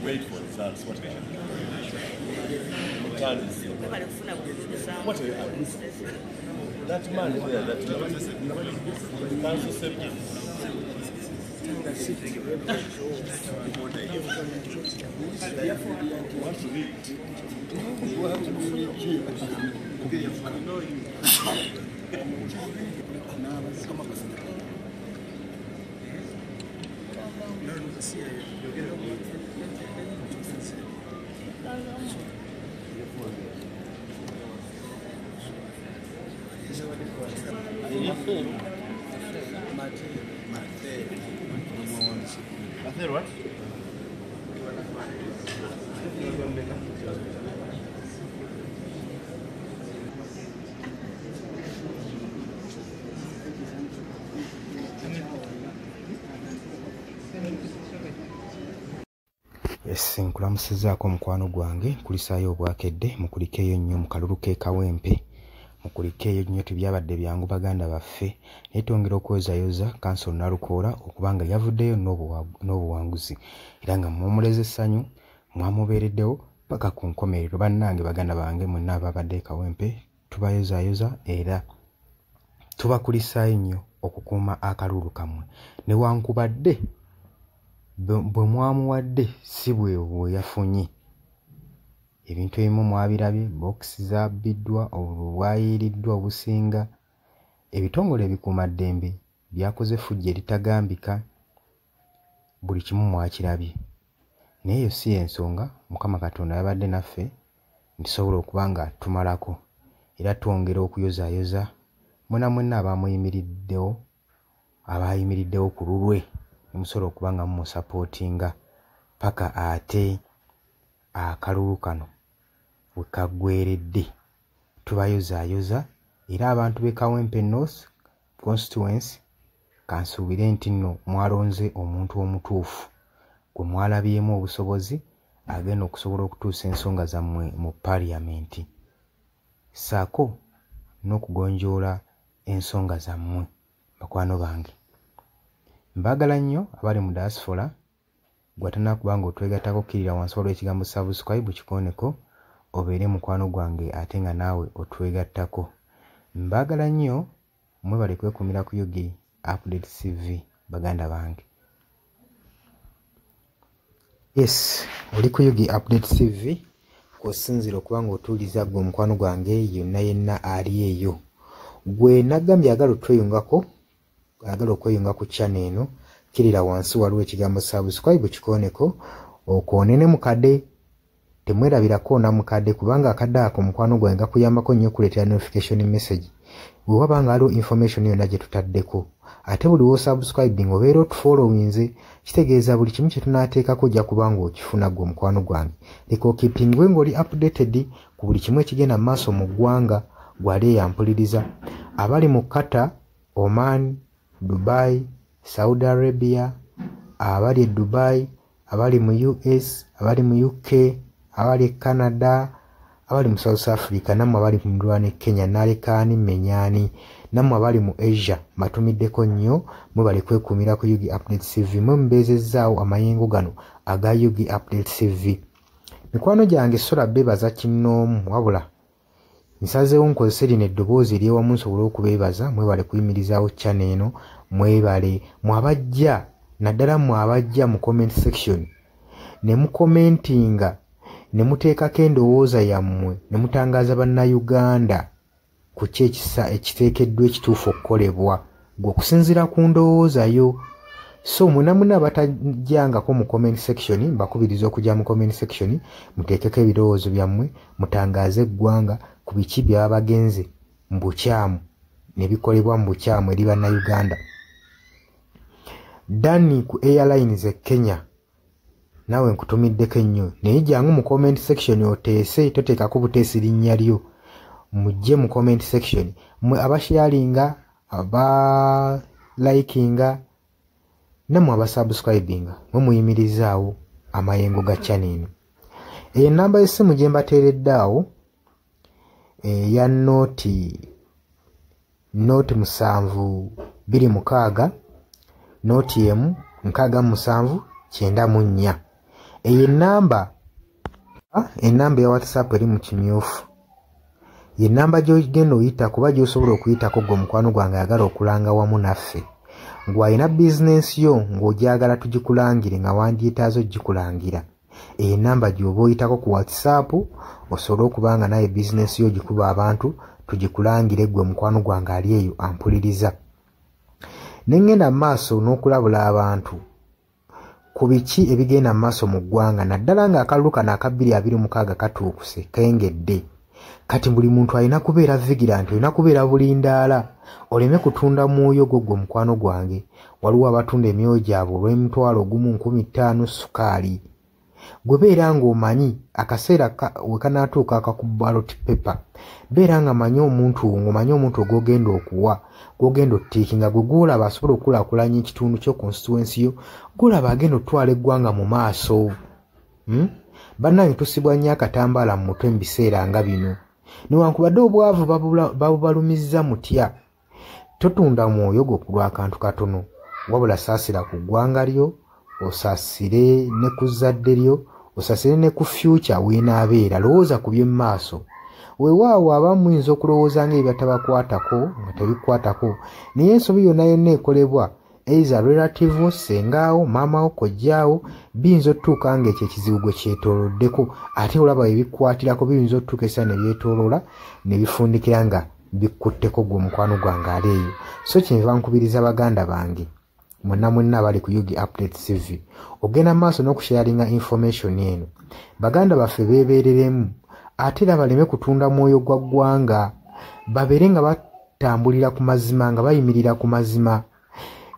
Wait for it, that's what we have. What are you adding? That man there, that council safety. What? Yes, nkulamusizaako mukwano gwange kulisaayo obwakedde mukulikeeyo nnyo mu kalulu k'e Kawempe mukulikeeyo nnyo tebyabadde byangu baganda baffe naye twongera okwezayoza kansolo Nalukoola okubanga yavuddeyo n'obuwanguzi era nga mwomuleze essanyu mwamubeereddewo paka ku nkomerero. Bannange baganda bange mwenna ababadde e Kawempe tubayozayoza era tubakulisaayo nnyo okukuuma akalulu kammwe newankubadde bwe mwamuwadde si bwe yafunye. Ebintu ebimu mwabirabye, bokisi zabbiddwa, obwayiiriddwa obusinga. Ebitongole ebikuumaddembe byakoze effujjo eritagambika, buli kimu mwakirabye. Naye eyo si ensonga, Mukama Katonda yabadde naffe ntisobola okuba nga tumalako era twongera okuyozaayoza mwenna abayimiriddewo ku lulwe musobola okuba nga mumusapootinga paka ate akalulu kano we kaggweeredde. Tubayozaayoza era abantu b'e Kawempe North Constituency kansuubire nti nno mwalonze omuntu omutuufu gwe mwalabyemu obusobozi agenda okusobola okutuusa ensonga zammwe mu Parliament ssaako n'okugonjoola ensonga zammwe. Bakwano bange mbagala nnyo abali mu diaspora gwatana kubanga otwegattako kirira wansi waliwo ekigambo subscribe kikoneko obeere mukwano gwange ate nga naawe otwegattako. Mbagala nnyo mwebale kwekumira ku Yugi Update TV baganda bange. Yes, oli ku Yugi Update TV kw'osinzira okuba nga otuuliza gwe mukwano gwange yenna ali eyo gwe nagambye agala otweyungako agala okweyunga ku channel eno kirira wansi waliwo ekigambo subscribe kikoneko okoonene mukadde temwerabirako na mukadde kubanga akadde ako mukwano gwange kuyambako nnyo kuleetera notification message bwe waba nga waliwo information yonna gye tutaddeko ate buli wo subscribing obeera otufollowinze kitegeeza buli kimu kye tunaateekako ojja kubanga okifuna gwe mukwano gwange. Leka okipingwe ng'oli updated ku buli kimu ekigenda mu maaso mu ggwanga gwali eyampuliriza abali mu Qatar, Oman, Dubai, Saudi Arabia, abali Dubai, abali mu US, abali mu UK, abali Canada, abali mu South Africa, namwe abali mu ndwana Kenya nalekaani menyani, namwe abali mu Asia matumiddeko nnyo mwebale kwekumira ku Yugi Update TV mwe mbeezezzaawo amayengo gano aga Yugi Update TV. Mikwano gyange sola beebaza kinnoomu wabula nsazeewo nkozese lino eddoboozi ery'ewamu nsobole okubeebaza mwebale kuyimirizaawo channel eno mwebale mwabajja naddala mwabajja mu comment section ne mukomentinga ne muteekako endowooza yammwe ne mutangaaza bannayuganda ku ki ekiteekeddwa ekituufu okukolebwa gwe okusinziira ku ndowooza yo. So muna abatajjangako mu comment section mbakubiriza okujja mu comment section muteekeko ebirowoozo byammwe mutangaaze eggwanga ku biki byaba bagenze mu bukyamu ne bikolebwa mu bukyamu eri bannayuganda. Dani ku Airlines e Kenya nawe nkutumiddeko ennyo naye jangu mu comment section oteese toteekako buteesi linnya lyo mujje mu comment section mwe abasharinga aba likinga namwe abasubscribinga mwe muyimirizaawo amayengo ga channel eyo namba y'essimu gye mbateeredde awo ya noti 726 noti emu 6794 eyo enamba ya WhatsApp eri mu kimyufu ye namba gy'ogenda oyita kuba gy'osobola okuyitako gwe mukwano gwange ayagala okulanga wamu naffe ng'alina bizinensi yo ng'ogyagala tugikulangire nga wandyetaazo gikulangira eyo namba gy'oba oyitako ku WhatsApp osobola okuba nga naye bizinensi yo gikuba abantu tugikulangire gwe mukwano gwange ali eyo ampuliriza nengenda mu maaso n'okulabula abantu ku biki ebigenda mu maaso mu ggwanga naddala ng'akalulu kano aka 2026 katuukuse kengedde kati buli muntu alina kubeera vigilant olina kubeera bulindaala oleme kutunda mwoyo gwo mukwano gwange waliwo abatunda emyoyo gyabwe olw'M1,1500 sukaali gwe beera ng'omanyi akaseera wekanaatuuka akakuba ballot paper beera nga manyi omuntu ng'omanyi omuntu ogwogenda okuwa gwogenda ottiikinga gwe gwolaba asobola okukulaakulanya ekitundu kyo constituency yo gwolaba agenda otwala eggwanga mu maaso bannange tusibwa nnyo akatambaala mu mutwe mu biseera nga bino newankubadde obwavu babubalumizza mutya totunda mwoyo gwo ku lw'akantu katono wabula saasira ku ggwanga lyo osaasire ne ku zadde lyo osaasire ne ku future weenaabeera lowooza ku by'emu maaso weewaawo abamu muyinza okulowooza ng'ebyatabakwatako nga tebikwatako naye ensobi yonna yonna ekolebwa eiza relative sengaawo maamawo kojjaawo biyinza otutuuka ng'ekyo ekizibu gwe kyetooloddeko ate olaba ebikwatirako biyinza otutuuka esa ne byetooloola ne bifundikira nga bikkutteko gwe mukwano gwange ali eyo so kyenva nkubiriza baganda bange mwenna abali ku Yugi Updates TV ogenda maaso n'okusharinga information eno baganda baffe beebereremu ate era baleme kutunda mwoyo gwa ggwanga babeere nga batambulira ku mazima nga bayimirira ku mazima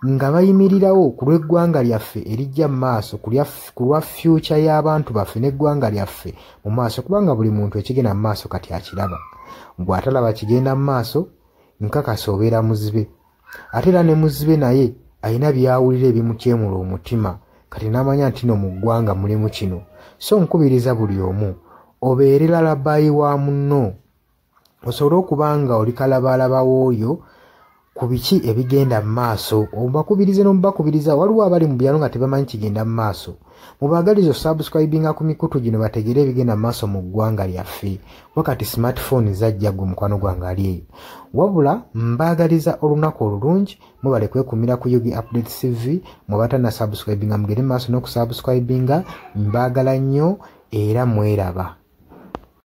nga bayimirirawo ku lw'eggwanga lyaffe erijja mu maaso ku lwa future y'abantu baffe n'eggwanga lyaffe mu maaso kubanga buli muntu ekigenda mu maaso kati akiraba bw'atalaba kigenda mu maaso nkakasa obeera muzibe ate era ne muzibe naye alina byawulira ebimukyemula omutima kati n'amanya nti no mu ggwanga mulimu kino so nkubiriza buli omu obeere lalabayi wa munno osobole okuba nga oli kalabalaba w'oyo ku biki ebigenda mu maaso obakubirize n'omubakubiriza waliwo abali mu byalo nga tebamanyi kigenda mu maaso mubaagaliza subscribinga ku mikutu gino bategere ebigenda mu maaso mu ggwanga lyaffe wakati smartphone zajja gwe mukwano gwange ali eyo wabula mbaagaliza olunaku olulungi mubale kwekumira ku Yugi Updates TV mubatana subscribinga mugere maaso n'okusubscribinga mbaagala nnyo era mweraba.